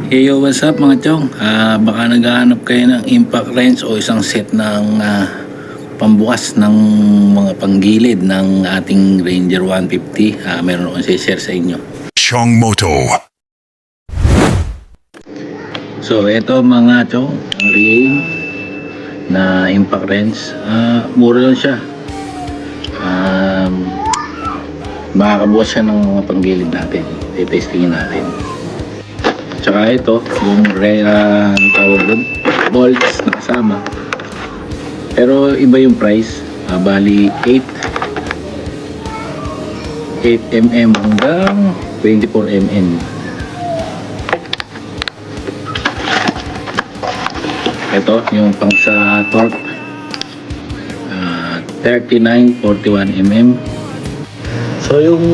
Hey yo, what's up mga chong? Baka naghahanap kayo ng impact wrench o isang set ng pambukas ng mga panggilid ng ating Ranger 150. Meron akong share sa inyo. Chong Moto. So ito mga chong, ang ring na impact wrench. Mura lang siya. Makakabukas siya ng mga panggilid natin. I-testingin natin. Tsaka ito, yung tawag doon, bolts na kasama. Pero iba yung price. Bali 8mm hanggang 24mm. Ito, yung pang sa torque. 39-41mm. So yung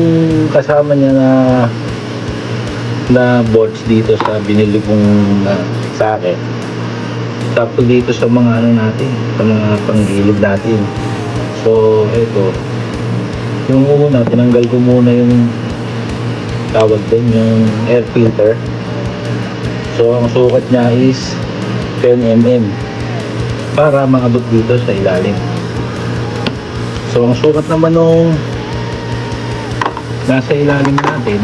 kasama niya na bolts dito sa binili kong sa akin, sakto dito sa mga ano natin, sa mga panggilid natin. So ito, yung una, tinanggal ko muna yung tawag din, yung air filter. So ang sukat niya is 10mm para maabot dito sa ilalim. So ang sukat naman nung nasa ilalim natin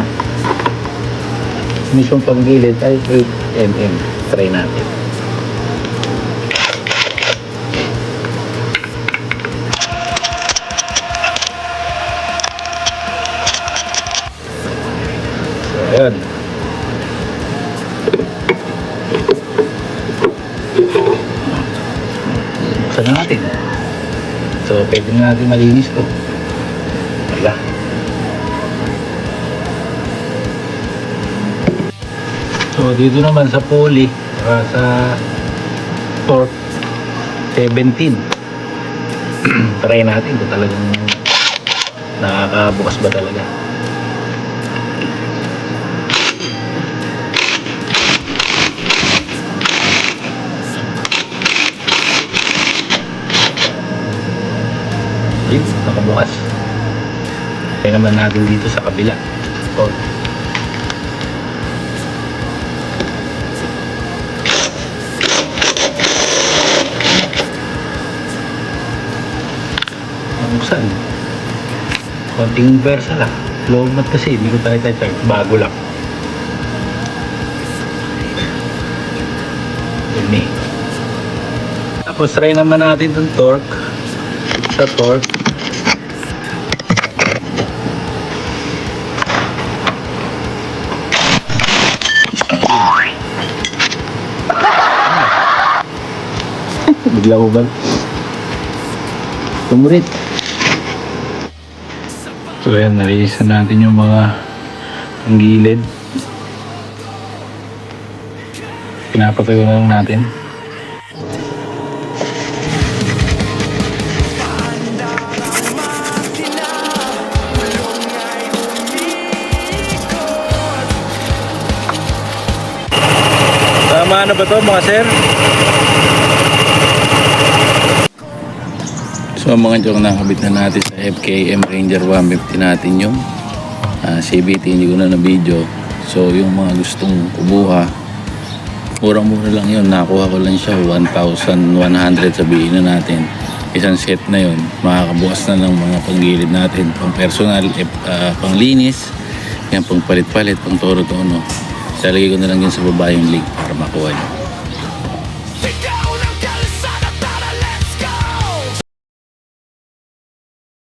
mismong panggilid ay 8mm. Try natin. So ayan, buksan na natin. So pwede na natin malinis to. Wala. So dito naman sa pulley, sa torque 17. Try natin kung talagang nakakabukas ba talaga. Ayun, nakabukas. Try naman natin dito sa kabila. Torque. Buksan. Konting versa lang. Low mat kasi, hindi ko tayo charge. Bago lang. Yun eh. Tapos try naman natin itong torque. Sa torque. Bigla ko ba? Tumurit. So ayan, nalisan natin yung mga panggilid. Pinapatayo na lang natin. Tama na ba to mga sir? So mga chong, nakabit na natin sa FKM Ranger 150 natin yung CVT, hindi ko na na-video. So yung mga gustong kubuha, murang-mura lang yun. Nakuha ko lang siya 1,100, sabihin na natin. Isang set na yun, makakabukas na ng mga panggilid natin, pang personal, pang linis, yan, pang palit-palit, pang toro-tono. Salagay ko na lang yun sa baba yung link para makuha nyo.